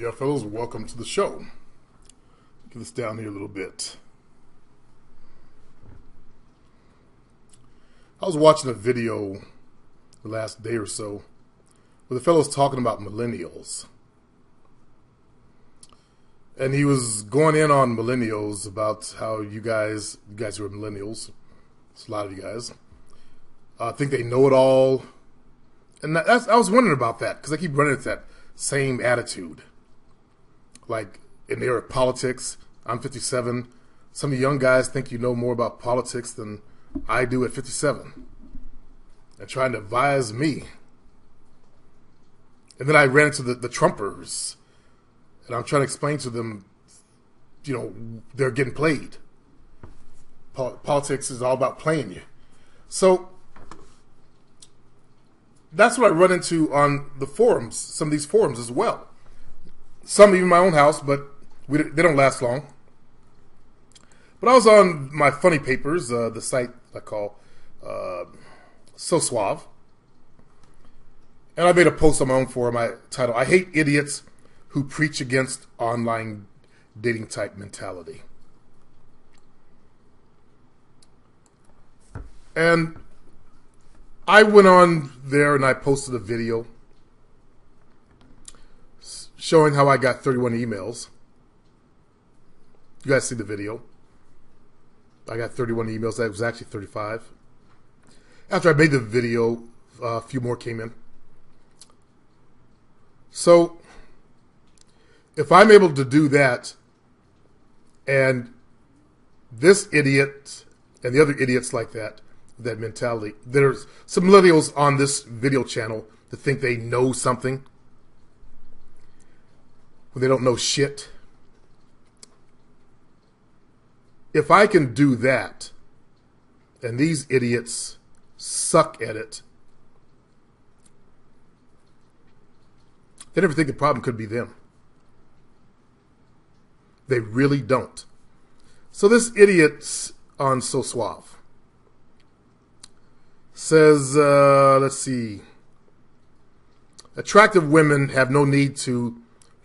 Yeah, fellas, welcome to the show. Get this down here a little bit. I was watching a video the last day or so where the fellow's talking about millennials. And he was going in on millennials about how you guys who are millennials, it's a lot of you guys, think they know it all. And I was wondering about that because I keep running into that same attitude. Like in the era of politics, I'm 57. Some of the young guys think you know more about politics than I do at 57. And trying to advise me. And then I ran into the Trumpers. And I'm trying to explain to them, they're getting played. Politics is all about playing you. So that's what I run into on the forums, some of these forums as well. Some even my own house, but they don't last long. But I was on my funny papers, the site I call So Suave. And I made a post on my own forum. I titled, I hate idiots who preach against online dating type mentality. And I went on there and I posted a video showing how I got 31 emails. You guys see the video. I got 31 emails. That was actually 35. After I made the video, a few more came in. So, if I'm able to do that, and this idiot and the other idiots like that mentality, there's some millennials on this video channel that think they know something when they don't know shit. If I can do that, and these idiots suck at it, they never think the problem could be them. They really don't. So this idiot on So Suave says, let's see, attractive women have no need to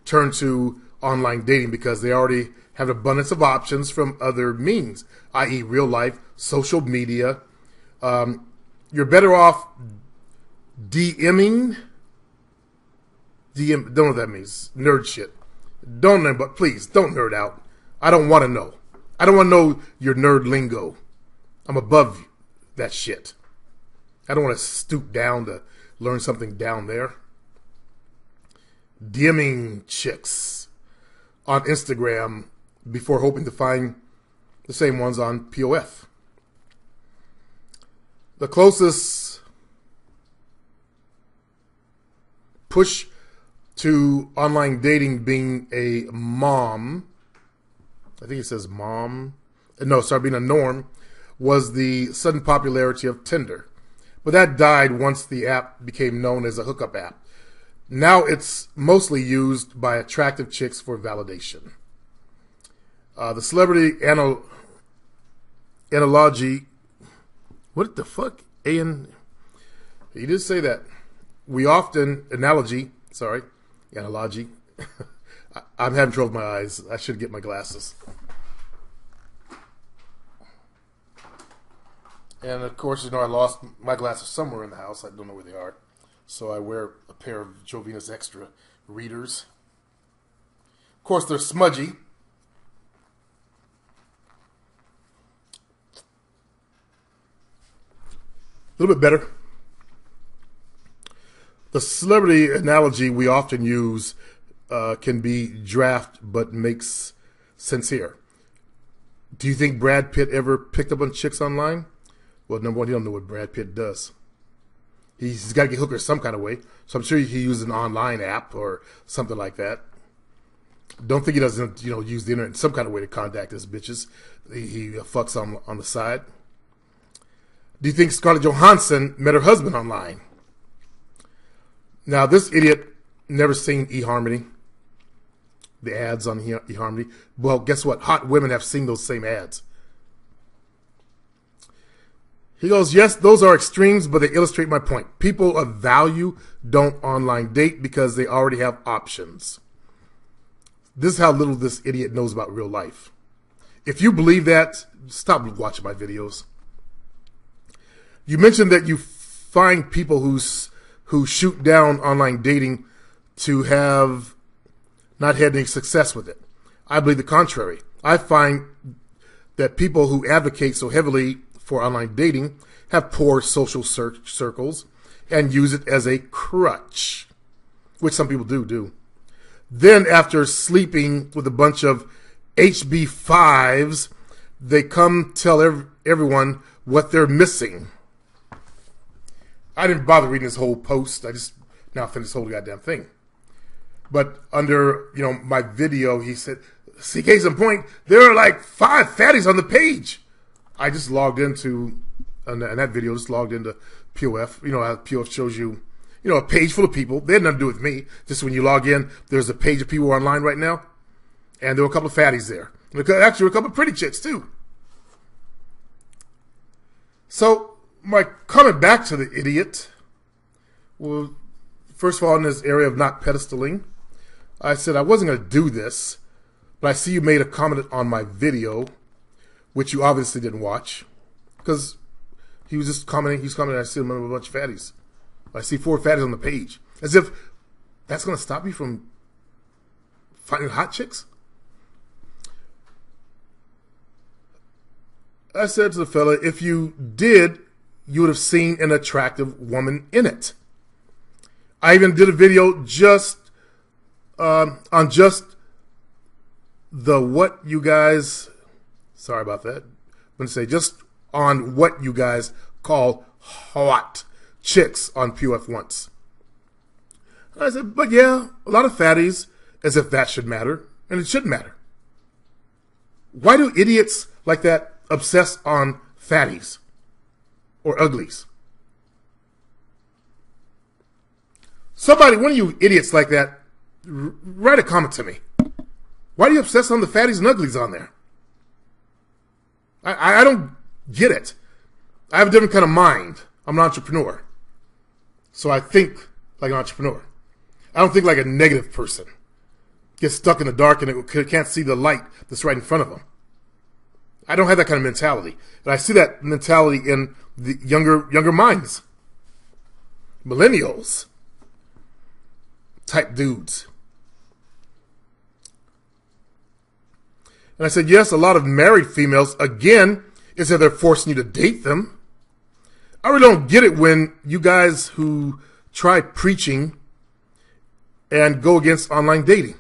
turn to online dating because they already have an abundance of options from other means, i.e. real life, social media. You're better off DMing. Don't know what that means. Nerd shit. Don't know, but please, don't nerd out. I don't want to know. I don't want to know your nerd lingo. I'm above that shit. I don't want to stoop down to learn something down there. DMing chicks on Instagram before hoping to find the same ones on POF. The closest push to online dating being a mom, I think it says mom, no, sorry, being a norm, was the sudden popularity of Tinder. But that died once the app became known as a hookup app. Now it's mostly used by attractive chicks for validation. The celebrity analogy, what the fuck? He did say that. Analogy. I'm having trouble with my eyes. I should get my glasses. And of course, I lost my glasses somewhere in the house. I don't know where they are. So I wear a pair of Jovinas Extra readers. Of course, they're smudgy. A little bit better. The celebrity analogy we often use can be draft, but makes sense here. Do you think Brad Pitt ever picked up on chicks online? Well, number one, you don't know what Brad Pitt does. He's got to get hookers some kind of way. So I'm sure he uses an online app or something like that. Don't think he doesn't, use the internet in some kind of way to contact his bitches. He fucks on the side. Do you think Scarlett Johansson met her husband online? Now, this idiot never seen eHarmony, the ads on eHarmony. Well, guess what? Hot women have seen those same ads. He goes, yes, those are extremes, but they illustrate my point. People of value don't online date because they already have options. This is how little this idiot knows about real life. If you believe that, stop watching my videos. You mentioned that you find people who shoot down online dating to have not had any success with it. I believe the contrary. I find that people who advocate so heavily for online dating have poor social circles and use it as a crutch, which some people do. Then after sleeping with a bunch of HB5s, they come tell everyone what they're missing. I didn't bother reading this whole post. I just now finished this whole goddamn thing. But under, my video, he said, see, case in point, there are like 5 fatties on the page. I just logged into, in that video, just logged into POF. You know how POF shows you, a page full of people. They had nothing to do with me. Just when you log in, there's a page of people online right now. And there were a couple of fatties there. Actually, there were a couple of pretty chicks, too. So, my comment back to the idiot, well, first of all, in this area of not pedestaling, I said I wasn't going to do this, but I see you made a comment on my video, which you obviously didn't watch, because he was just commenting, I see him with a bunch of fatties. I see 4 fatties on the page. As if that's going to stop me from finding hot chicks? I said to the fella, if you did, you would have seen an attractive woman in it. I even did a video just on just the what you guys, sorry about that, I'm going to say just on what you guys call hot chicks on POF once. I said, but yeah, a lot of fatties, as if that should matter, and it shouldn't matter. Why do idiots like that obsess on fatties or uglies? Somebody, one of you idiots like that, write a comment to me. Why do you obsess on the fatties and uglies on there? I don't get it. I have a different kind of mind. I'm an entrepreneur. So I think like an entrepreneur. I don't think like a negative person. Gets stuck in the dark and can't see the light that's right in front of them. I don't have that kind of mentality. And I see that mentality in the younger minds. Millennials type dudes. And I said, yes, a lot of married females, again, is that they're forcing you to date them. I really don't get it when you guys who try preaching and go against online dating.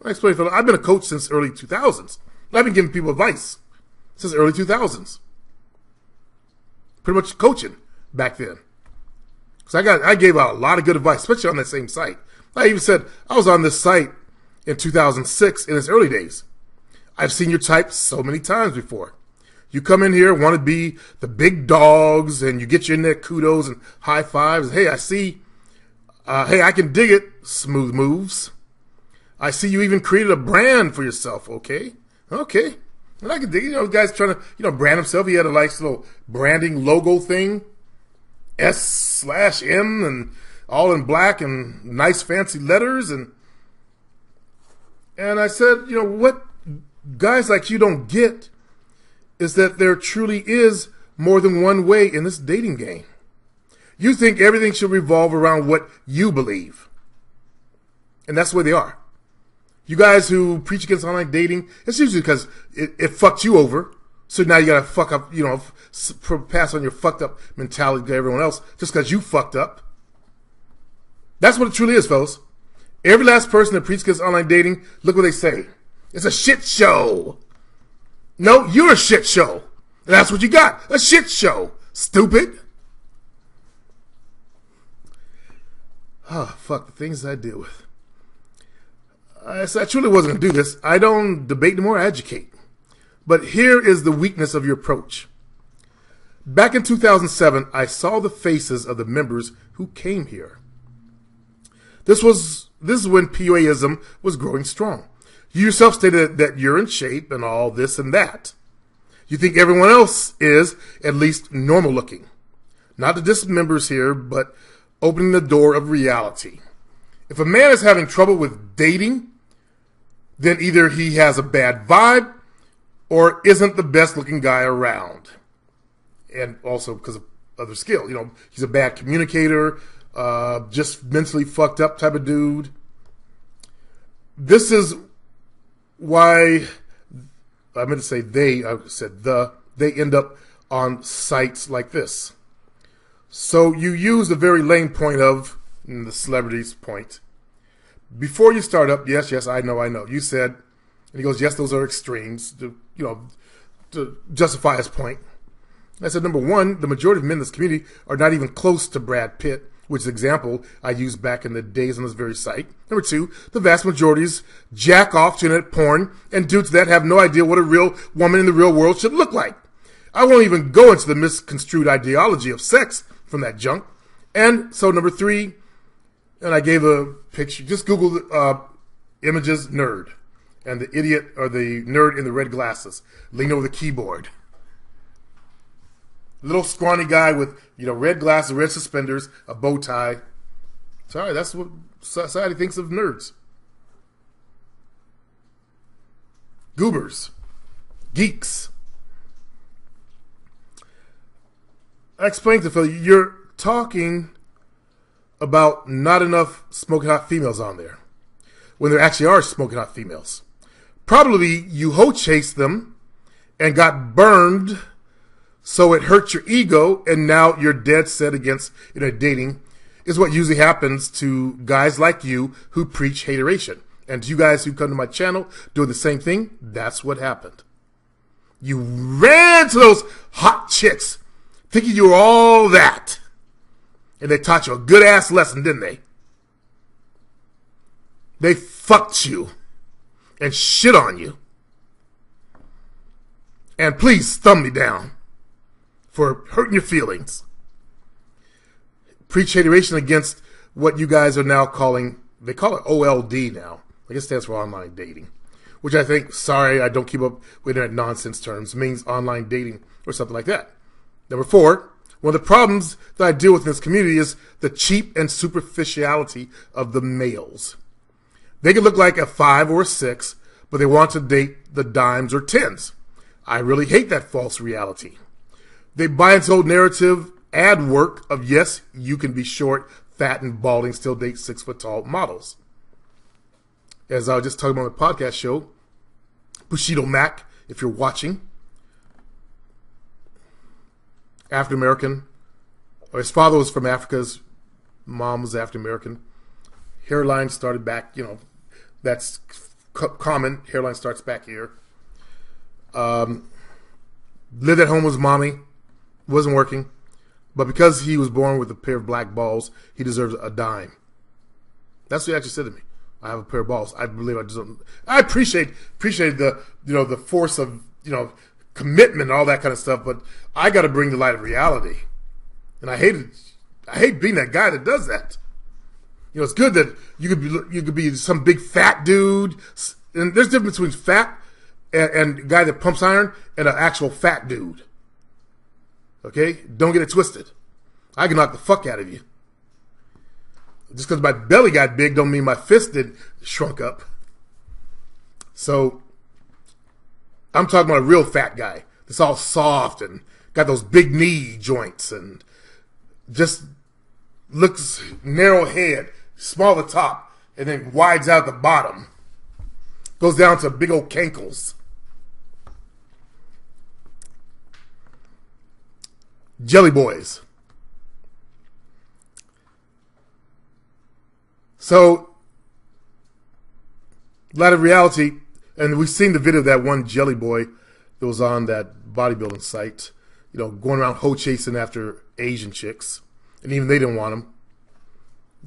I explain, I've been a coach since early 2000s. I've been giving people advice since early 2000s. Pretty much coaching back then. So I gave out a lot of good advice, especially on that same site. I even said I was on this site in 2006 in its early days. I've seen your type so many times before. You come in here, want to be the big dogs, and you get your neck kudos and high fives. Hey, I see. Hey, I can dig it. Smooth moves. I see you even created a brand for yourself. Okay. And I can dig it. Guys trying to, brand himself. He had a nice little branding logo thing. S/M and all in black and nice fancy letters. And I said, what guys like you don't get is that there truly is more than one way in this dating game. You think everything should revolve around what you believe. And that's the way they are. You guys who preach against online dating, it's usually because it fucked you over. So now you gotta fuck up, pass on your fucked up mentality to everyone else just because you fucked up. That's what it truly is, fellas. Every last person that preaches against online dating, look what they say. It's a shit show. No, you're a shit show. And that's what you got. A shit show. Stupid. Oh, fuck, the things I deal with. I truly wasn't going to do this. I don't debate anymore, I educate. But here is the weakness of your approach. Back in 2007, I saw the faces of the members who came here. This is when POAism was growing strong. You yourself stated that you're in shape and all this and that. You think everyone else is at least normal looking. Not the distant members here, but opening the door of reality. If a man is having trouble with dating, then either he has a bad vibe or isn't the best looking guy around. And also because of other skill. He's a bad communicator, just mentally fucked up type of dude. This is why I meant to say they end up on sites like this. So you use the very lame point of the celebrity's point. Before you start up, yes, I know. You said, and he goes, yes, those are extremes to justify his point. I said, number one, the majority of men in this community are not even close to Brad Pitt, which is an example I used back in the days on this very site. Number two, the vast majorities jack off to internet porn and dudes that have no idea what a real woman in the real world should look like. I won't even go into the misconstrued ideology of sex from that junk. And so number three, and I gave a picture, just Google images nerd and the idiot or the nerd in the red glasses leaning over the keyboard. Little scrawny guy with, red glasses, red suspenders, a bow tie. Sorry, that's what society thinks of nerds. Goobers. Geeks. I explained to Phil, you're talking about not enough smoking hot females on there, when there actually are smoking hot females. Probably you hoe chased them and got burned, so it hurt your ego, and now you're dead set against dating, is what usually happens to guys like you who preach hateration. And to you guys who come to my channel doing the same thing, that's what happened. You ran to those hot chicks thinking you were all that. And they taught you a good ass lesson, didn't they? They fucked you and shit on you. And please thumb me down for hurting your feelings. Preach hateration against what you guys are now calling, they call it OLD now. I guess it stands for online dating. Which I think, sorry, I don't keep up with internet nonsense terms, means online dating or something like that. Number four, one of the problems that I deal with in this community is the cheap and superficiality of the males. They can look like a 5 or a 6, but they want to date the dimes or 10s. I really hate that false reality. They buy into old narrative ad work of, yes, you can be short, fat, and balding, still date 6-foot-tall models. As I was just talking about my podcast show, Bushido Mac, if you're watching, African American, or his father was from Africa, his mom was African American. Hairline started back, that's common. Hairline starts back here. Lived at home with his mommy, wasn't working, but because he was born with a pair of black balls, he deserves a dime. That's what he actually said to me. I have a pair of balls. I believe I deserve. I appreciate the the force of commitment and all that kind of stuff, but I got to bring the light of reality, and I hate being that guy that does that. It's good that you could be some big fat dude, and there's a difference between fat and a guy that pumps iron and an actual fat dude. Okay, don't get it twisted. I can knock the fuck out of you. Just because my belly got big don't mean my fist didn't shrunk up. So I'm talking about a real fat guy that's all soft and got those big knee joints and just looks narrow head, small at the top, and then wides out the bottom. Goes down to big old cankles. Jelly boys. So, a lot of reality, and we've seen the video of that one jelly boy that was on that bodybuilding site, going around hoe chasing after Asian chicks, and even they didn't want him.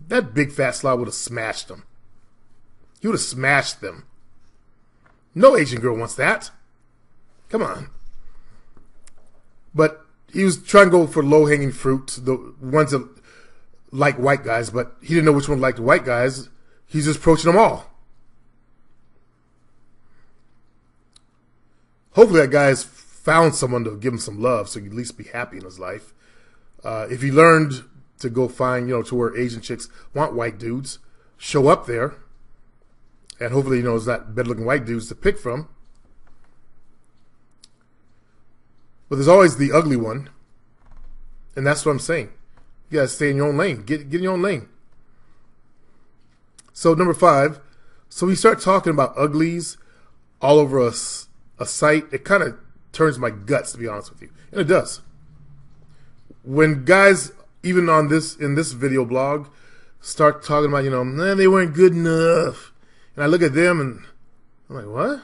That big fat slob would have smashed them. He would have smashed them. No Asian girl wants that. Come on. But he was trying to go for low-hanging fruit, the ones that like white guys, but he didn't know which one liked white guys. He's just approaching them all. Hopefully that guy has found someone to give him some love so he can at least be happy in his life. If he learned to go find, to where Asian chicks want white dudes, show up there And hopefully, it's not better-looking white dudes to pick from. But there's always the ugly one. And that's what I'm saying. You gotta stay in your own lane. Get in your own lane. So number 5, so we start talking about uglies all over a site, it kind of turns my guts, to be honest with you. And it does. When guys, even in this video blog, start talking about, man, they weren't good enough. And I look at them and I'm like, what?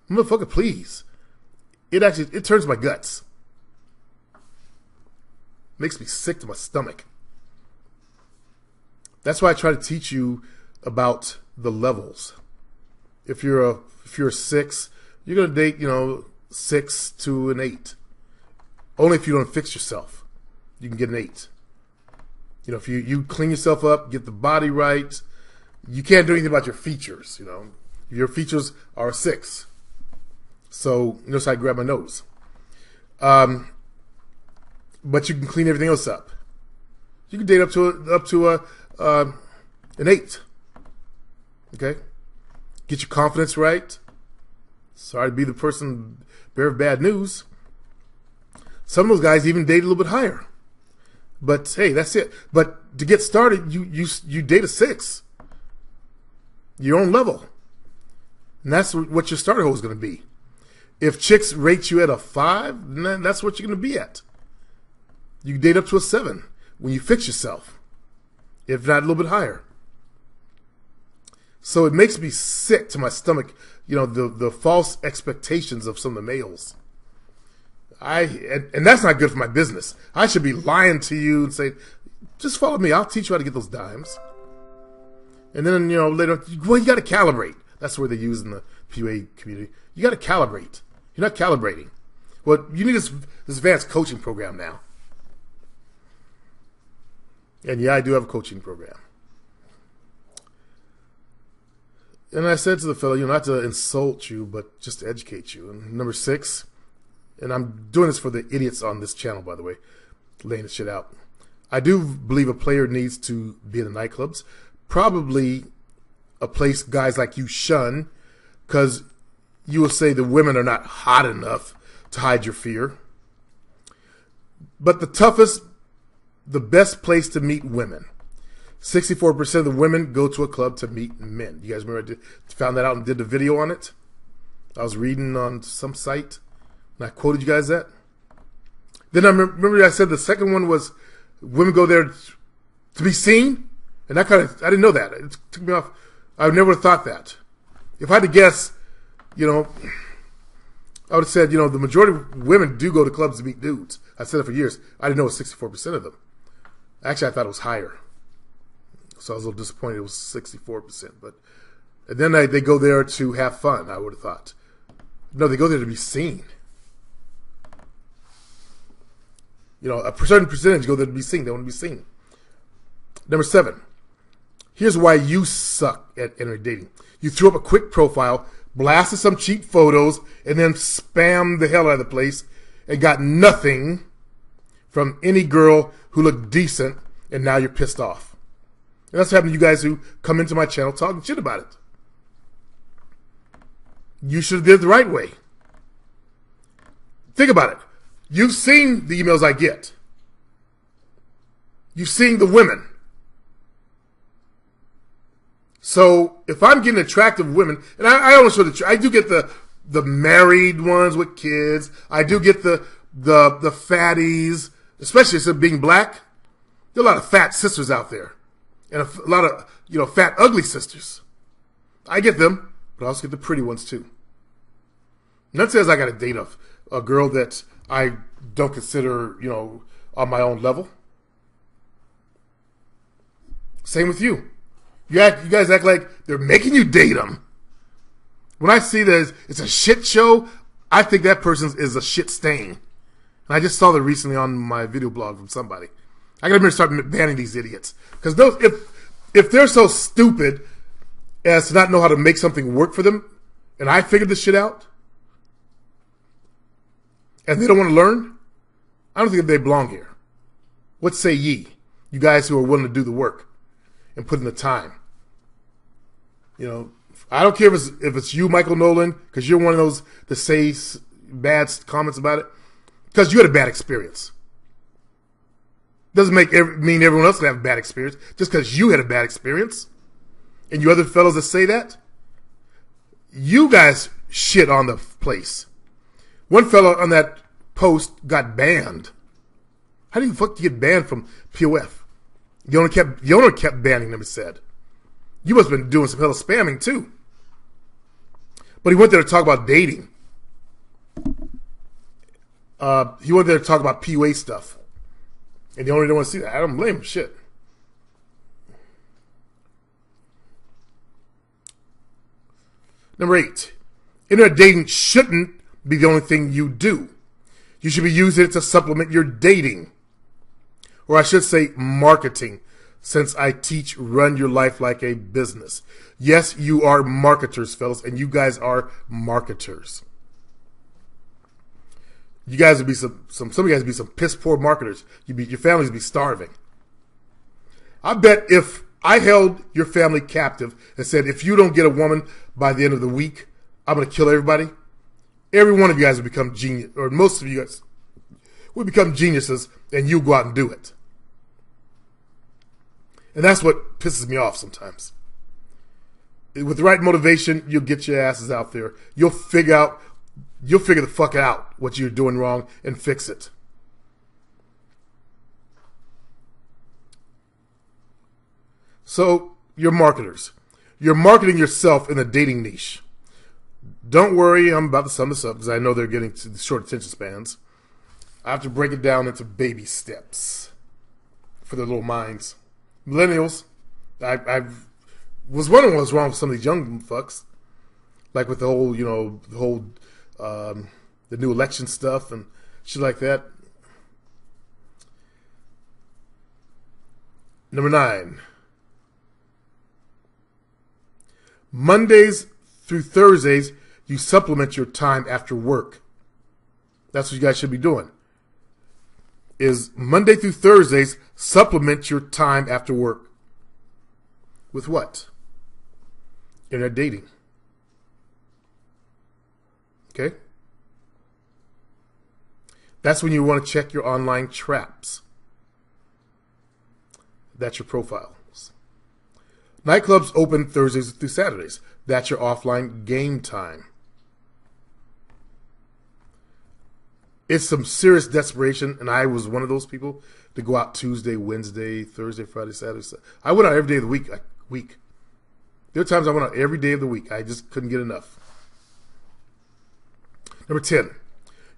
Motherfucker, please. It turns my guts. Makes me sick to my stomach. That's why I try to teach you about the levels. If you're a 6, you're gonna date, 6 to an 8. Only if you don't fix yourself, you can get an 8. If you clean yourself up, get the body right, you can't do anything about your features. Your features are a 6. So notice how I grab my nose. But you can clean everything else up. You can date up to an 8. Okay? Get your confidence right. Sorry to be the person bearer of bad news. Some of those guys even date a little bit higher. But hey, that's it. But to get started, you date a 6. Your own level. And that's what your starter hole is going to be. If chicks rate you at a 5, then that's what you're going to be at. You can date up to a 7 when you fix yourself. If not, a little bit higher. So it makes me sick to my stomach, the false expectations of some of the males. And that's not good for my business. I should be lying to you and say, just follow me. I'll teach you how to get those dimes. And then, later, well, you got to calibrate. That's the word they use in the PUA community. You got to calibrate. You're not calibrating. Well, you need this advanced coaching program now. And yeah, I do have a coaching program. And I said to the fellow, not to insult you, but just to educate you. And number 6, and I'm doing this for the idiots on this channel, by the way, laying this shit out. I do believe a player needs to be in the nightclubs. Probably a place guys like you shun, because you will say the women are not hot enough to hide your fear. But the best place to meet women. 64% of the women go to a club to meet men. You guys remember I found that out and did the video on it? I was reading on some site, and I quoted you guys that. Then I remember I said the second one was women go there to be seen, and I didn't know that. It took me off. I would never have thought that. If I had to guess, I would have said, the majority of women do go to clubs to meet dudes. I said it for years. I didn't know it was 64% of them. Actually, I thought it was higher. So I was a little disappointed it was 64%. And then they go there to have fun, I would have thought. No, they go there to be seen. A certain percentage go there to be seen. They want to be seen. Number 7. Here's why you suck at internet dating. You threw up a quick profile, blasted some cheap photos, and then spammed the hell out of the place and got nothing from any girl who looked decent, and now you're pissed off. And that's happening to you guys who come into my channel talking shit about it. You should have did it the right way. Think about it. You've seen the emails I get. You've seen the women. So if I'm getting attractive women, and I always show I do get the married ones with kids. I do get the fatties, especially instead of being black. There are a lot of fat sisters out there. And a lot of, fat, ugly sisters. I get them, but I also get the pretty ones too. And that says I got to date a girl that I don't consider, on my own level. Same with you. You guys act like they're making you date them. When I see that it's a shit show, I think that person is a shit stain. And I just saw that recently on my video blog from somebody. I gotta start banning these idiots. Because if they're so stupid as to not know how to make something work for them, and I figured this shit out, and they don't want to learn, I don't think they belong here. What say ye? You guys who are willing to do the work and put in the time. I don't care if it's you, Michael Nolan, because you're one of those that say bad comments about it, because you had a bad experience. Doesn't mean everyone else can have a bad experience. Just because you had a bad experience, and you other fellows that say that, you guys shit on the place. One fellow on that post got banned. How the fuck do you get banned from POF? The owner kept banning them, it said. You must have been doing some hell of spamming too. But he went there to talk about dating. He went there to talk about PUA stuff. And the owner didn't want to see that. I don't blame him. Shit. Number 8. Internet dating shouldn't be the only thing you do. You should be using it to supplement your dating. Or I should say marketing, since I teach Run Your Life Like a Business. Yes, you are marketers, fellas, and you guys are marketers. You guys would be some of you guys would be some piss poor marketers. Your families would be starving. I bet if I held your family captive and said, if you don't get a woman by the end of the week, I'm going to kill everybody. Every one of you guys would become genius, or most of you guys would become geniuses, and you go out and do it. And that's what pisses me off sometimes. With the right motivation, you'll get your asses out there. You'll figure the fuck out what you're doing wrong and fix it. So, you're marketers. You're marketing yourself in the dating niche. Don't worry, I'm about to sum this up because I know they're getting to the short attention spans. I have to break it down into baby steps for their little minds. Millennials, I was wondering what was wrong with some of these young fucks, like with the whole, the new election stuff and shit like that. Number 9. Mondays through Thursdays, you supplement your time after work. That's what you guys should be doing. Is Monday through Thursdays, supplement your time after work. With what? Internet dating. Okay? That's when you want to check your online traps. That's your profiles. Nightclubs open Thursdays through Saturdays. That's your offline game time. It's some serious desperation, and I was one of those people to go out Tuesday, Wednesday, Thursday, Friday, Saturday. I went out every day of the week. There were times I went out every day of the week. I just couldn't get enough. Number 10.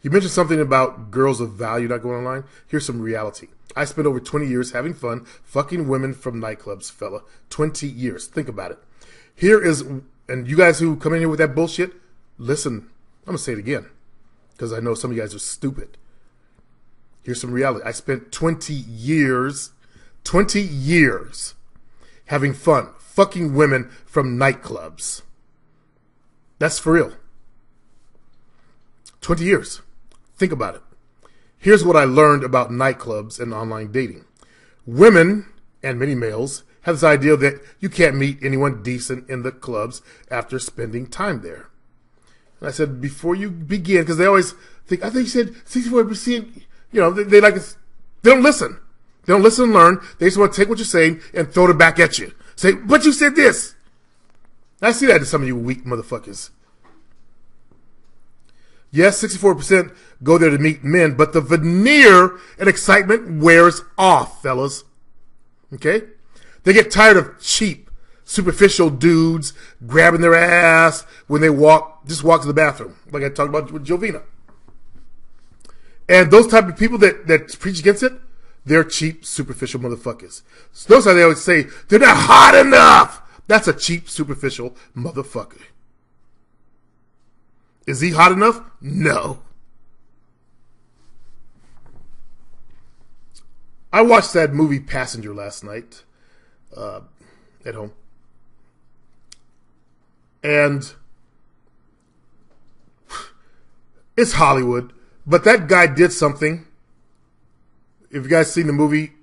You mentioned something about girls of value not going online. Here's some reality. I spent over 20 years having fun fucking women from nightclubs, fella. 20 years. Think about it. Here is, and you guys who come in here with that bullshit, listen, I'm going to say it again because I know some of you guys are stupid. Here's some reality. I spent 20 years having fun fucking women from nightclubs. That's for real. 20 years. Think about it. Here's what I learned about nightclubs and online dating. Women, and many males, have this idea that you can't meet anyone decent in the clubs after spending time there. And I said, before you begin, because they always think, I think you said 64%, they don't listen. They don't listen and learn. They just want to take what you're saying and throw it back at you. Say, but you said this. I see that to some of you weak motherfuckers. Yes, 64% go there to meet men, but the veneer and excitement wears off, fellas. Okay? They get tired of cheap, superficial dudes grabbing their ass when they walk to the bathroom, like I talked about with Jovina. And those type of people that preach against it, they're cheap, superficial motherfuckers. So those are they always say, they're not hot enough. That's a cheap, superficial motherfucker. Is he hot enough? No. I watched that movie Passenger last night at home. And it's Hollywood, but that guy did something. If you guys seen the movie,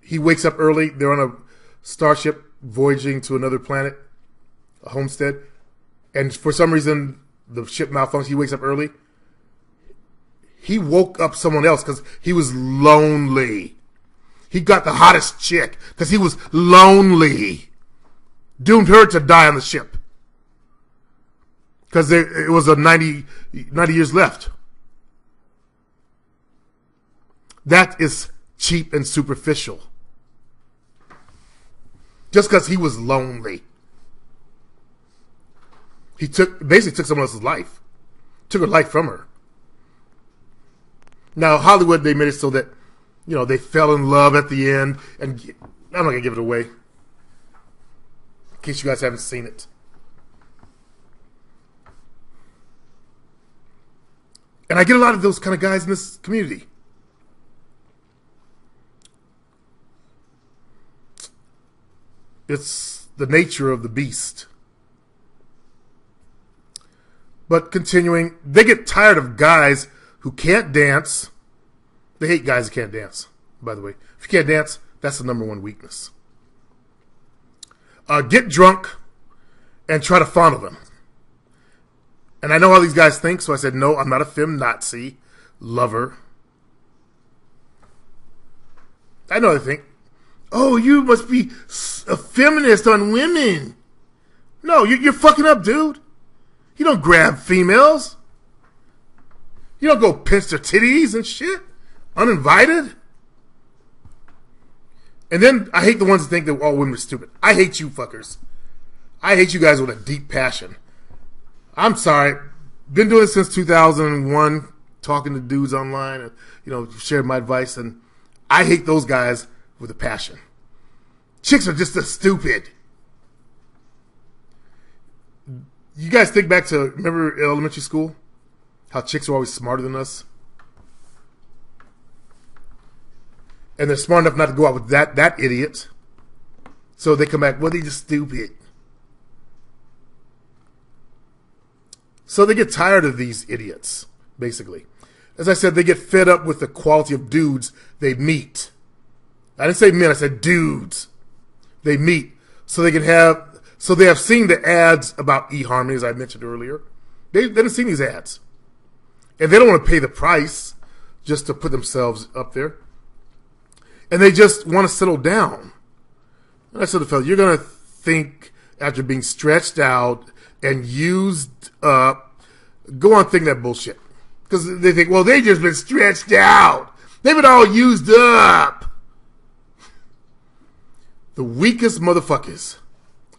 he wakes up early. They're on a starship voyaging to another planet. a homestead, and for some reason the ship malfunctioned. He wakes up early. He woke up someone else because he was lonely. He got the hottest chick because he was lonely. Doomed her to die on the ship because it was a 90 years left. That is cheap and superficial. Just because he was lonely. He basically took someone else's life. Took her life from her. Now, Hollywood, they made it so that, they fell in love at the end. And I'm not going to give it away. In case you guys haven't seen it. And I get a lot of those kind of guys in this community. It's the nature of the beast. But continuing, they get tired of guys who can't dance. They hate guys who can't dance, by the way. If you can't dance, that's the number one weakness. Get drunk and try to fondle them. And I know how these guys think, so I said, no, I'm not a feminazi lover. I know they think, oh, you must be a feminist on women. No, you're fucking up, dude. You don't grab females. You don't go pinch their titties and shit. Uninvited. And then I hate the ones that think that all women are stupid. I hate you fuckers. I hate you guys with a deep passion. I'm sorry. Been doing this since 2001, talking to dudes online and, shared my advice. And I hate those guys with a passion. Chicks are just as stupid. You guys think back to, remember elementary school? How chicks are always smarter than us? And they're smart enough not to go out with that idiot. So they come back, well, they're just stupid. So they get tired of these idiots, basically. As I said, they get fed up with the quality of dudes they meet. I didn't say men, I said dudes they meet. So they have seen the ads about eHarmony, as I mentioned earlier. They've seen these ads. And they don't want to pay the price just to put themselves up there. And they just want to settle down. And I said to the fellow, you're going to think after being stretched out and used up, go on thinking that bullshit. Because they think, well, they just been stretched out. They've been all used up. The weakest motherfuckers.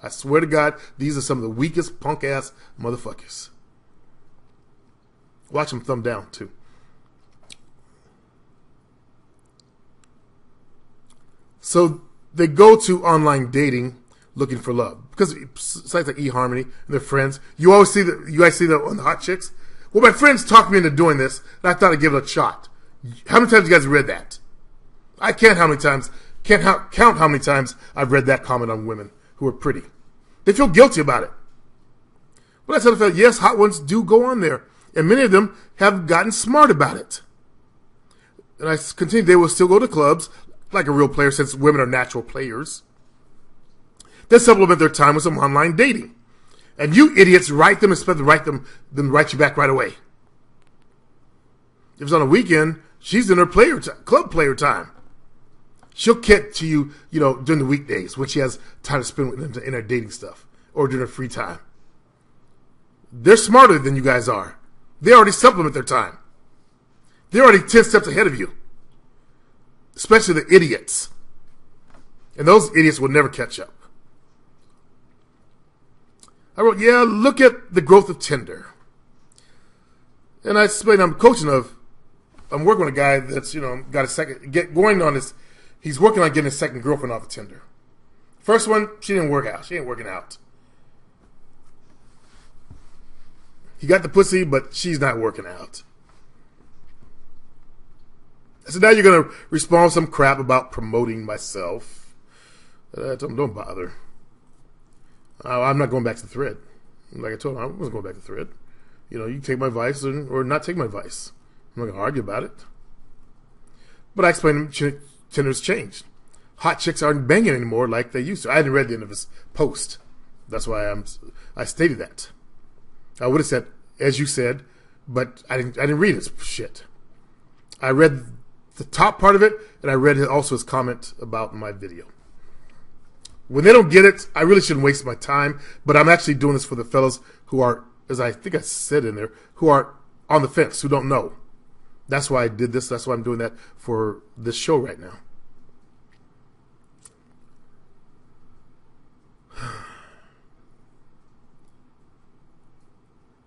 I swear to God, these are some of the weakest punk-ass motherfuckers. Watch them thumb down, too. So they go to online dating looking for love. Because sites like eHarmony and their friends, you guys see that on the hot chicks? Well, my friends talked me into doing this, and I thought I'd give it a shot. How many times you guys read that? I can't count how many times I've read that comment on women who are pretty. They feel guilty about it. But I said, yes, hot ones do go on there. And many of them have gotten smart about it. And I continue, they will still go to clubs like a real player since women are natural players. They supplement their time with some online dating. And you idiots write them, expect to write them, then write you back right away. If it's on a weekend, she's in her club player time. She'll get to you, during the weekdays when she has time to spend with them in her dating stuff or during her free time. They're smarter than you guys are. They already supplement their time. They're already 10 steps ahead of you. Especially the idiots. And those idiots will never catch up. I wrote, look at the growth of Tinder. And I explained I'm working with a guy that's, got a second, he's working on getting a second girlfriend off of Tinder. First one, she didn't work out. She ain't working out. He got the pussy, but she's not working out. So now you're going to respond with some crap about promoting myself. Don't bother. I'm not going back to the thread. Like I told him, I wasn't going back to the thread. You can take my advice or not take my advice. I'm not going to argue about it. But I explained to him, Tinder's changed. Hot chicks aren't banging anymore like they used to. I hadn't read the end of his post. That's why I stated that. I would have said, as you said, but I didn't read his shit. I read the top part of it, and I read also his comment about my video. When they don't get it, I really shouldn't waste my time, but I'm actually doing this for the fellas who are, as I think I said in there, who are on the fence, who don't know. That's why I did this. That's why I'm doing that for this show right now.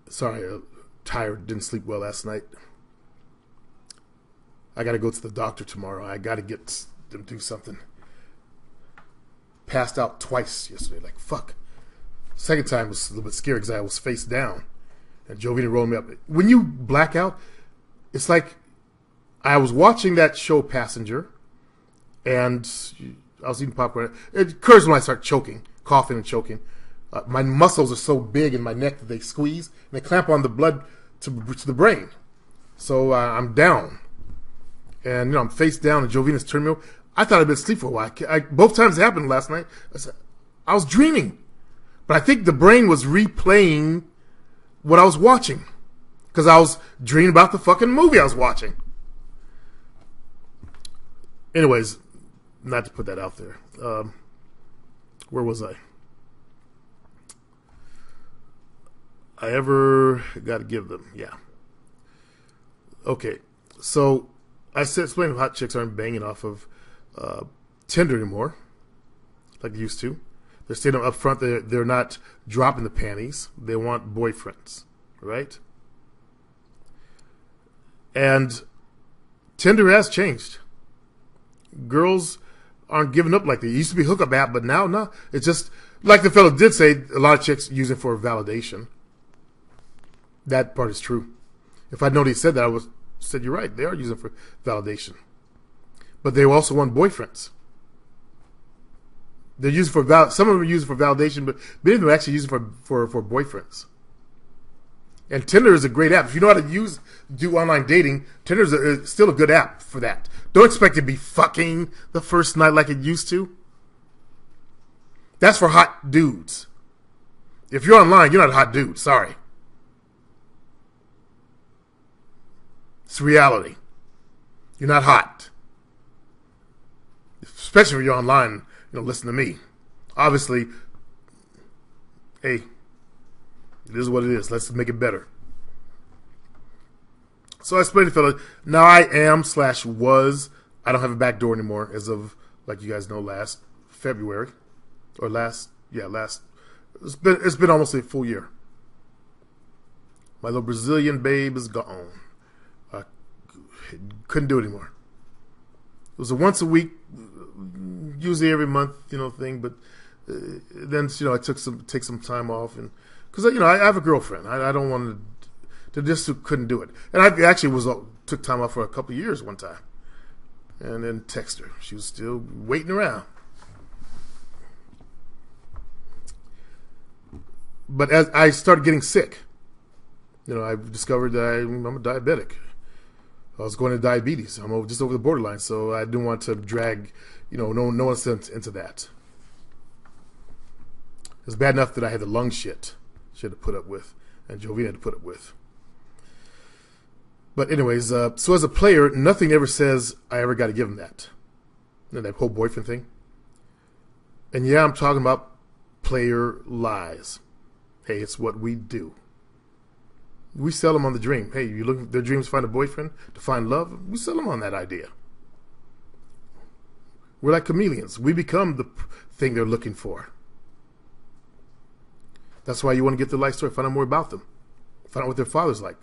Sorry, tired, didn't sleep well last night. I got to go to the doctor tomorrow. I got to get them do something. Passed out twice yesterday. Like, fuck. Second time was a little bit scary because I was face down. And Jovina rolled me up. When you black out, it's like I was watching that show Passenger, and I was eating popcorn. It occurs when I start choking, coughing and choking. My muscles are so big in my neck that they squeeze, and they clamp on the blood to the brain. So I'm down. And, I'm face down, and Jovina's turned me over. I thought I'd been asleep for a while. Both times it happened last night. I was dreaming. But I think the brain was replaying what I was watching. Because I was dreaming about the fucking movie I was watching. Anyways, not to put that out there. Where was I? I ever got to give them. Yeah. Okay. So, I explained hot chicks aren't banging off of Tinder anymore, like they used to. They're staying up front. They're not dropping the panties. They want boyfriends, right? And Tinder has changed. Girls aren't giving up like they used to be hookup app, but now, no. It's just, like the fellow did say, a lot of chicks use it for validation. That part is true. If I'd known he said that, I would said, you're right, they are using it for validation. But they also want boyfriends. They're using for some of them are using for validation, but many of them are actually using for boyfriends. And Tinder is a great app. If you know how to do online dating, Tinder is still a good app for that. Don't expect to be fucking the first night like it used to. That's for hot dudes. If you're online, you're not a hot dude. Sorry. It's reality. You're not hot. Especially if you're online, listen to me. Obviously, hey, it is what it is. Let's make it better. So I explained to the fella, now I am/was, I don't have a back door anymore as of, like you guys know, last February. Or last, it's been almost a full year. My little Brazilian babe is gone. I couldn't do it anymore. It was a once a week, usually every month, thing. But then, I take some time off, and because I have a girlfriend. I don't want to just couldn't do it. And I actually took time off for a couple of years one time, and then text her. She was still waiting around. But as I started getting sick, I discovered that I'm a diabetic. I was going to diabetes. I'm just over the borderline, so I didn't want to drag, no one into that. It was bad enough that I had the lung shit she had to put up with, and Jovina had to put up with. But anyways, so as a player, nothing ever says I ever got to give him that. That whole boyfriend thing. And yeah, I'm talking about player lies. Hey, it's what we do. We sell them on the dream. Hey, you look their dreams to find a boyfriend, to find love. We sell them on that idea. We're like chameleons. We become the thing they're looking for. That's why you want to get their life story, find out more about them, find out what their father's like.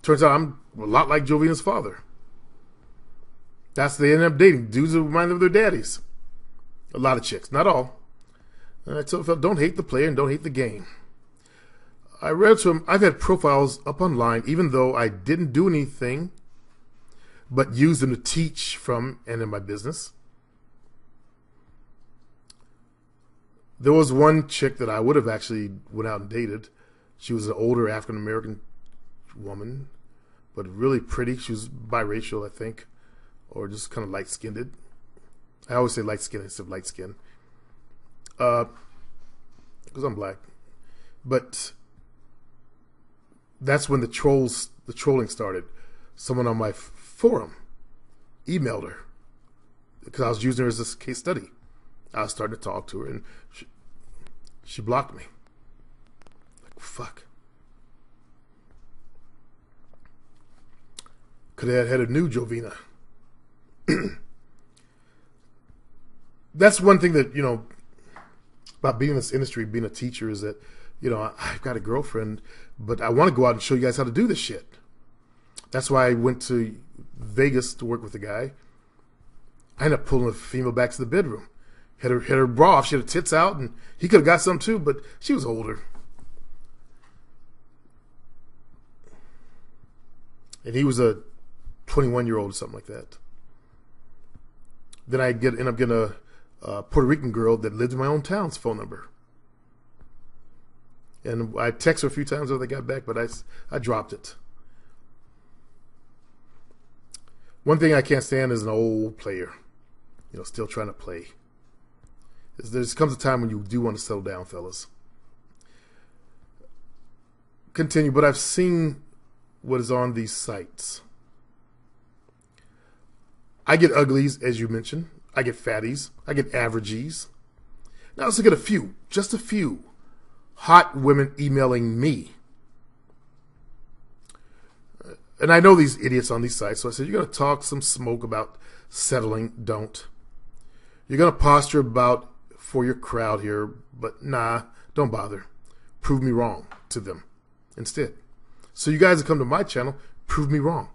Turns out I'm a lot like Jovina's father. That's they end up dating dudes that remind them of their daddies. A lot of chicks, not all. And I told them, don't hate the player and don't hate the game. I read to him, I've had profiles up online, even though I didn't do anything, but used them to teach from and in my business. There was one chick that I would have actually went out and dated. She was an older African-American woman, but really pretty. She was biracial, I think, or just kind of light-skinned. I always say light-skinned instead of light-skinned. because I'm black. But that's when the trolling started. Someone on my forum emailed her because I was using her as a case study. I was starting to talk to her, and she blocked me. Like, fuck. Could have had a new Jovina. That's one thing that, about being in this industry, being a teacher, is that, I've got a girlfriend, but I want to go out and show you guys how to do this shit. That's why I went to Vegas to work with a guy. I ended up pulling a female back to the bedroom. Had her bra off, she had her tits out, and he could have got some too, but she was older. And he was a 21-year-old or something like that. Then I end up getting a Puerto Rican girl that lived in my own town's phone number. And I texted her a few times after I got back, but I dropped it. One thing I can't stand is an old player, still trying to play. There comes a time when you do want to settle down, fellas. Continue, but I've seen what is on these sites. I get uglies, as you mentioned. I get fatties. I get averages. Now let's look at just a few hot women emailing me. And I know these idiots on these sites, so I said, you're going to talk some smoke about settling. Don't. You're going to posture for your crowd here, but nah, don't bother. Prove me wrong to them instead. So you guys that come to my channel, prove me wrong.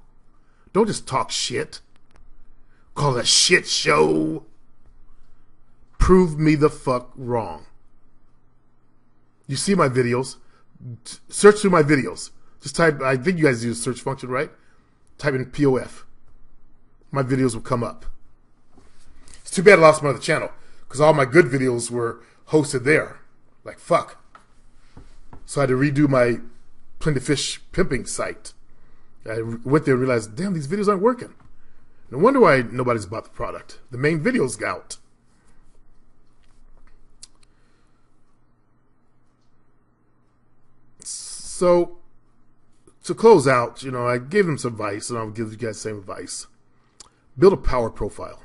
Don't just talk shit. Call it a shit show. Prove me the fuck wrong. You see my videos. Search through my videos. Just type, I think you guys use the search function, right? Type in POF. My videos will come up. It's too bad I lost my other channel, because all my good videos were hosted there. Like, fuck. So I had to redo my Plenty Fish pimping site. I went there and realized, damn, these videos aren't working. No wonder why nobody's bought the product. The main video's out. So, to close out, I gave them some advice, and I'll give you guys the same advice. Build a power profile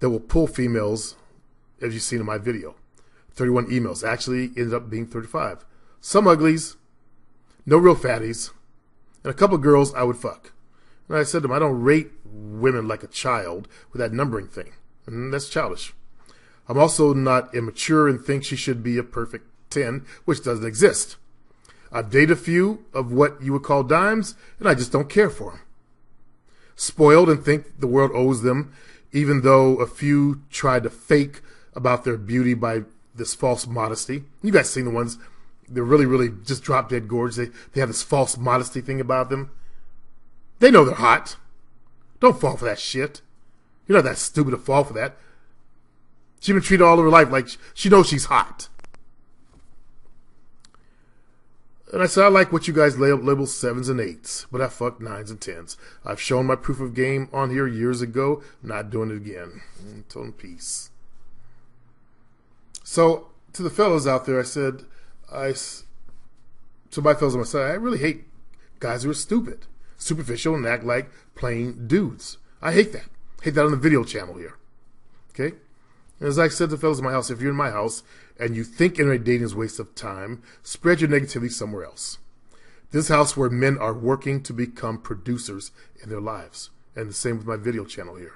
that will pull females, as you've seen in my video. 31 emails. Actually ended up being 35. Some uglies, no real fatties, and a couple of girls I would fuck. And I said to them, I don't rate women like a child with that numbering thing. And that's childish. I'm also not immature and think she should be a perfect 10, which doesn't exist. I've dated a few of what you would call dimes, and I just don't care for them. Spoiled and think the world owes them, even though a few tried to fake about their beauty by this false modesty. You guys seen the ones, they're really, really just drop dead gorgeous. They have this false modesty thing about them. They know they're hot. Don't fall for that shit. You're not that stupid to fall for that. She's been treated all of her life like she knows she's hot. And I said, I like what you guys label 7s and 8s, but I fuck 9s and 10s. I've shown my proof of game on here years ago. Not doing it again. Told them peace. So, to the fellows out there, I said, to my fellows on my side, I really hate guys who are stupid, superficial, and act like plain dudes. I hate that. I hate that on the video channel here. Okay? And as I said to the fellows in my house, if you're in my house and you think internet dating is a waste of time, spread your negativity somewhere else. This house where men are working to become producers in their lives. And the same with my video channel here.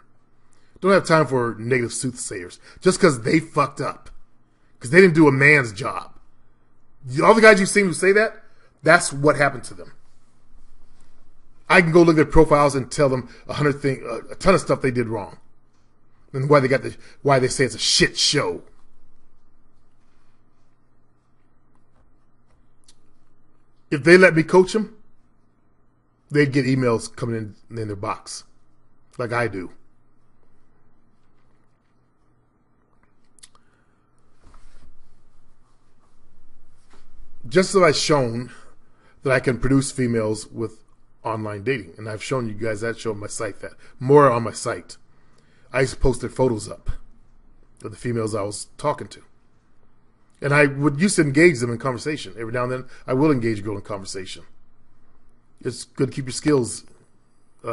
Don't have time for negative soothsayers just because they fucked up. Because they didn't do a man's job. All the guys you've seen who say that, that's what happened to them. I can go look at their profiles and tell them a ton of stuff they did wrong. And why they say it's a shit show. If they let me coach them, they'd get emails coming in their box, like I do. Just as I've shown that I can produce females with online dating, and I've shown you guys that show on my site, that more on my site. I used to post their photos up of the females I was talking to. And I would used to engage them in conversation. Every now and then, I will engage a girl in conversation. It's good to keep your skills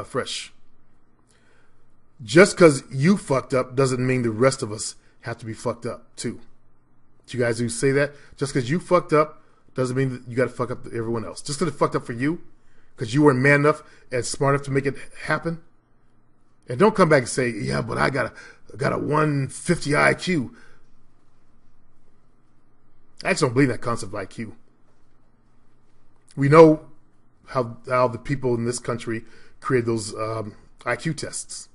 fresh. Just because you fucked up doesn't mean the rest of us have to be fucked up too. Do you guys who say that? Just because you fucked up doesn't mean that you got to fuck up everyone else. Just because it fucked up for you, because you weren't man enough and smart enough to make it happen. And don't come back and say, yeah, but I got a 150 IQ. I just don't believe that concept of IQ. We know how the people in this country create those IQ tests.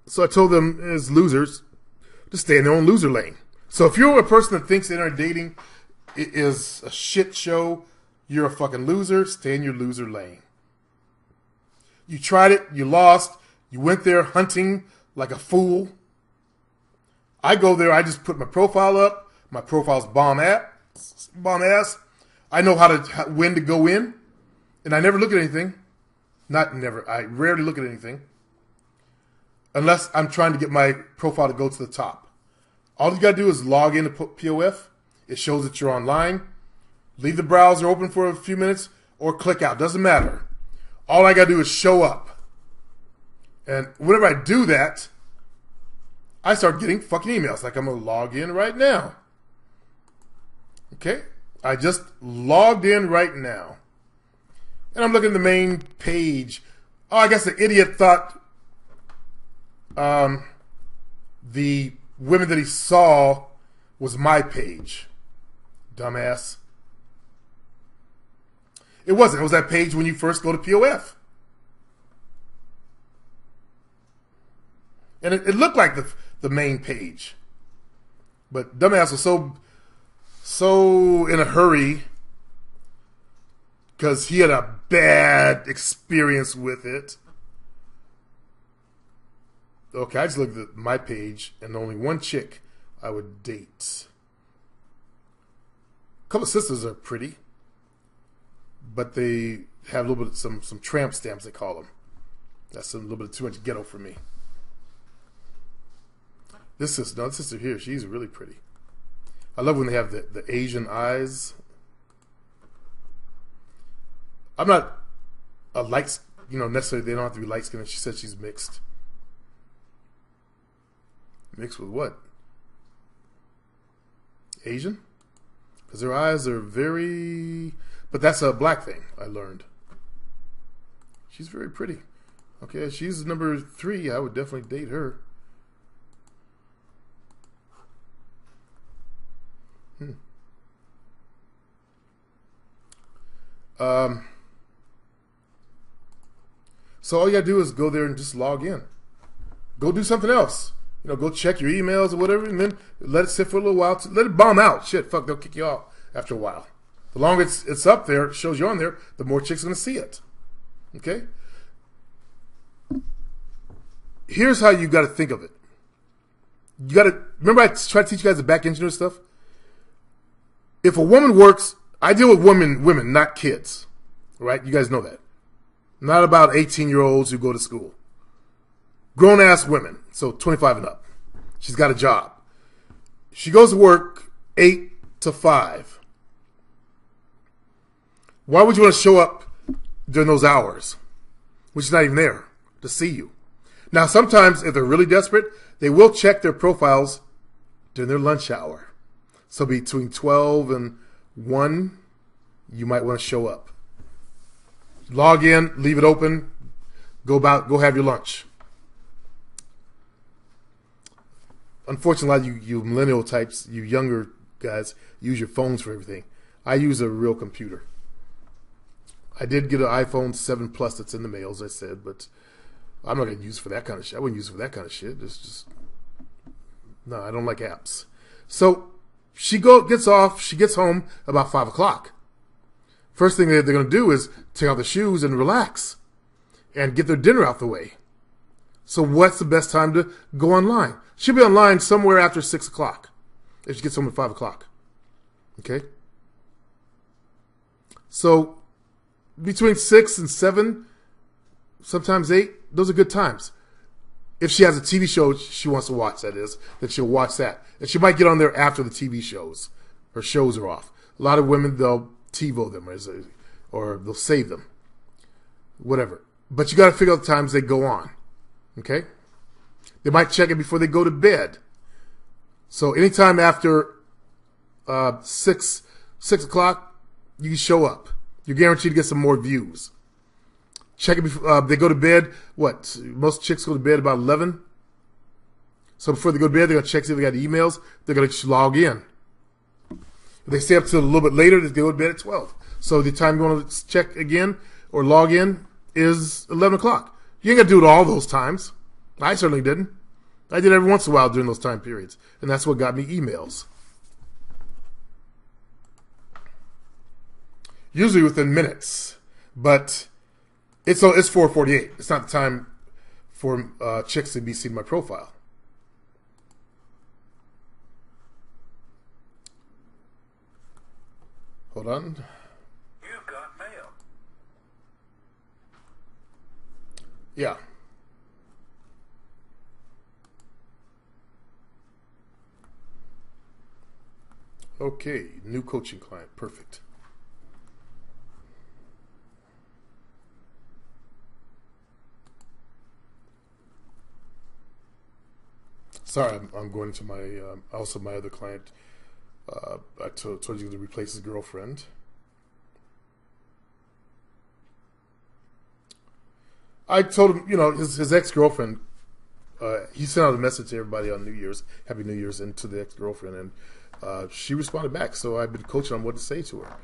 So I told them as losers to stay in their own loser lane. So if you're a person that thinks internet dating is a shit show, you're a fucking loser, stay in your loser lane. You tried it, you lost, you went there hunting like a fool. I go there, I just put my profile up. My profile's bomb ass. I know when to go in, and I never look at anything. Not never. I rarely look at anything. Unless I'm trying to get my profile to go to the top. All you gotta do is log into POF. It shows that you're online. Leave the browser open for a few minutes or click out. Doesn't matter. All I gotta do is show up. And whenever I do that, I start getting fucking emails. Like I'm gonna log in right now. Okay? I just logged in right now. And I'm looking at the main page. Oh, I guess the idiot thought the women that he saw was my page. Dumbass. It wasn't. It was that page when you first go to POF. And it looked like the main page. But dumbass was so in a hurry because he had a bad experience with it. Okay, I just looked at my page and only one chick I would date. A couple of sisters are pretty, but they have a little bit some tramp stamps, they call them. That's a little bit too much ghetto for me. This sister here, she's really pretty. I love when they have the Asian eyes. I'm not a light, necessarily they don't have to be light skinned. She said she's mixed. Mixed with what? Asian? Because their eyes are very... But that's a black thing, I learned. She's very pretty. Okay, she's number 3. I would definitely date her. So all you gotta do is go there and just log in. Go do something else. Go check your emails or whatever, and then let it sit for a little while. Let it bomb out. Shit, fuck, they'll kick you off after a while. The longer it's up there, it shows you on there, the more chicks are gonna see it. Okay? Here's how you gotta think of it. You gotta remember I tried to teach you guys the back engineer stuff. If a woman works, I deal with women, not kids. Right? You guys know that. Not about 18-year-olds who go to school. Grown-ass women, so 25 and up. She's got a job. She goes to work 8 to 5. Why would you want to show up during those hours, which is not even there, to see you? Now, sometimes, if they're really desperate, they will check their profiles during their lunch hour. So between 12 and 1, you might want to show up. Log in, leave it open, go have your lunch. Unfortunately, a lot of you millennial types, you younger guys, use your phones for everything. I use a real computer. I did get an iPhone 7 Plus that's in the mail, as I said, but I'm not going to use it for that kind of shit. I wouldn't use it for that kind of shit. No, I don't like apps. So she gets off, she gets home about 5 o'clock. First thing they're going to do is take off the shoes and relax and get their dinner out the way. So what's the best time to go online? She'll be online somewhere after 6 o'clock if she gets home at 5 o'clock. Okay? So between 6 and 7, sometimes 8, those are good times. If she has a TV show she wants to watch, that is, then she'll watch that. And she might get on there after the TV shows. Her shows are off. A lot of women, they'll TiVo them or they'll save them. Whatever. But you got to figure out the times they go on. Okay? They might check it before they go to bed. So anytime after 6 o'clock, you can show up. You're guaranteed to get some more views. Check it before they go to bed. What? Most chicks go to bed about 11. So before they go to bed, they're going to check see if they got emails. They're going to log in. If they stay up till a little bit later, they go to bed at 12. So the time you want to check again or log in is 11 o'clock. You ain't got to do it all those times. I certainly didn't. I did every once in a while during those time periods. And that's what got me emails. Usually within minutes. But it's 4:48. It's not the time for chicks to be seeing my profile. Hold on. You've got mail. Yeah. Okay, new coaching client. Perfect. Sorry, I'm going to my also my other client. I told you to replace his girlfriend. I told him, his ex-girlfriend, he sent out a message to everybody on New Year's, Happy New Year's, and to the ex-girlfriend, and she responded back, so I've been coaching on what to say to her.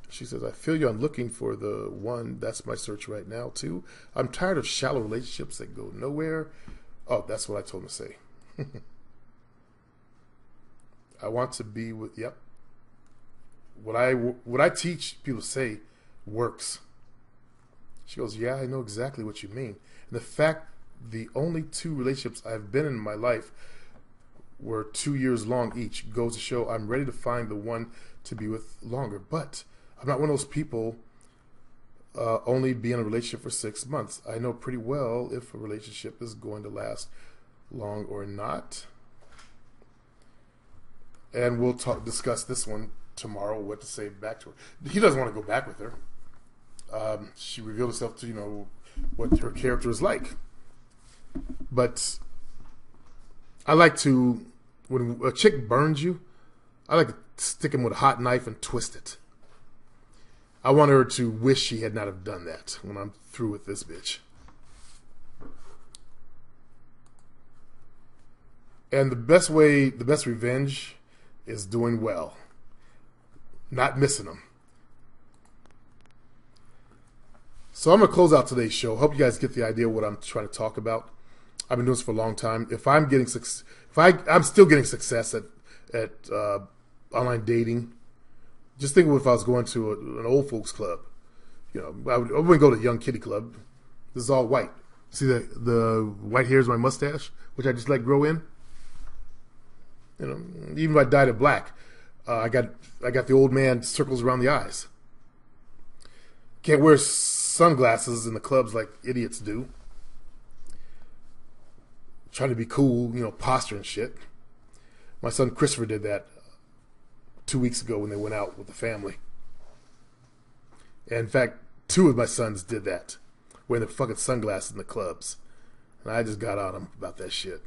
She says, I feel you, I'm looking for the one, that's my search right now, too. I'm tired of shallow relationships that go nowhere. Oh, that's what I told him to say. I want to be with, yep. What I teach people to say works. She goes, yeah, I know exactly what you mean. And the fact the only 2 relationships I've been in my life were 2 years long each goes to show I'm ready to find the one to be with longer. But I'm not one of those people only be in a relationship for 6 months. I know pretty well if a relationship is going to last long or not. And we'll discuss this one tomorrow, what to say back to her. He doesn't want to go back with her. She revealed herself to, what her character is like. But I like to, when a chick burns you, I like to stick him with a hot knife and twist it. I want her to wish she had not have done that when I'm through with this bitch. And the best revenge is doing well. Not missing them. So I'm going to close out today's show. Hope you guys get the idea of what I'm trying to talk about. I've been doing this for a long time. If I'm still getting success at online dating, just think of if I was going to an old folks club. I wouldn't go to a young kiddie club. This is all white. See the white hairs, my mustache, which I just let grow in. Even if I dyed it black, I got the old man circles around the eyes. Can't wear sunglasses in the clubs like idiots do. Trying to be cool, posture and shit. My son Christopher did that 2 weeks ago when they went out with the family. And in fact, 2 of my sons did that, wearing the fucking sunglasses in the clubs. And I just got on them about that shit.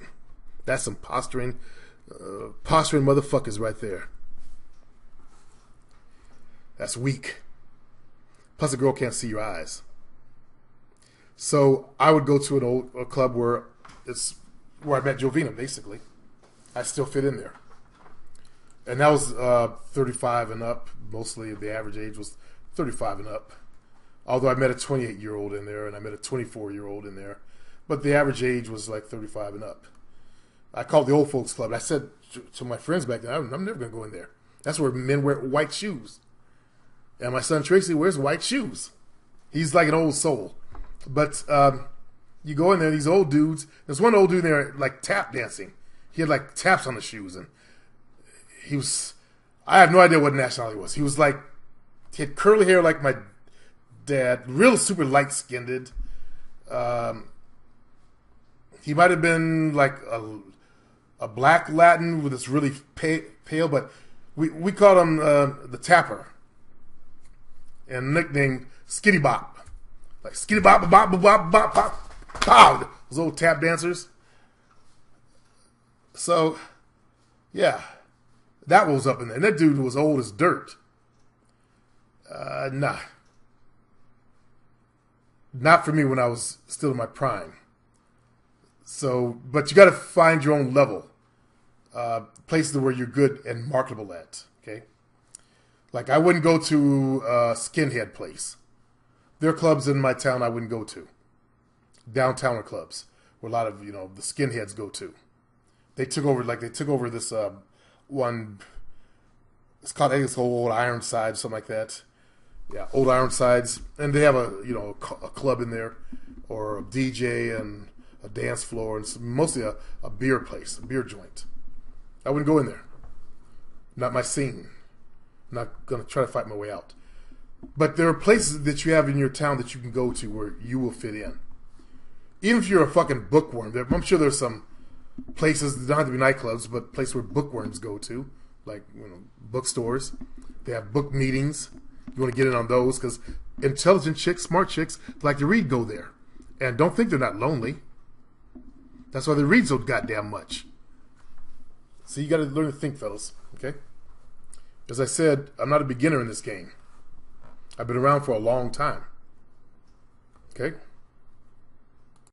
That's some posturing motherfuckers right there. That's weak. Plus, a girl can't see your eyes. So I would go to a club where I met Jovina, basically. I still fit in there. And that was 35 and up. Mostly the average age was 35 and up. Although I met a 28-year-old in there and I met a 24-year-old in there. But the average age was like 35 and up. I called the old folks club. And I said to my friends back then, I'm never going to go in there. That's where men wear white shoes. And my son Tracy wears white shoes. He's like an old soul. But you go in there, these old dudes. There's one old dude in there like tap dancing. He had like taps on the shoes. And I have no idea what nationality he was. He had curly hair like my dad. Real super light-skinned. He might have been like a black Latin with this really pale, but we called him the Tapper, and nicknamed Skitty Bop. Like Skitty Bop, bop, bop, bop, bop, bop, pow. Those old tap dancers. So, yeah, that was up in there. And that dude was old as dirt. Nah. Not for me when I was still in my prime. So, but you got to find your own level. Places where you're good and marketable at. Okay? Like, I wouldn't go to a skinhead place. There are clubs in my town I wouldn't go to. Downtowner clubs where a lot of, the skinheads go to. They took over this one. It's called, I think it's called Old Ironsides, something like that. Yeah, Old Ironsides, and they have a club in there, or a DJ and a dance floor, and mostly a beer place, a beer joint. I wouldn't go in there. Not my scene. I'm not gonna try to fight my way out. But there are places that you have in your town that you can go to where you will fit in. Even if you're a fucking bookworm, I'm sure there's some places that don't have to be nightclubs, but places where bookworms go to, like bookstores. They have book meetings. You want to get in on those because intelligent chicks, smart chicks like to read go there, and don't think they're not lonely. That's why they read so goddamn much. So you got to learn to think, fellas. Okay. As I said, I'm not a beginner in this game. I've been around for a long time. Okay.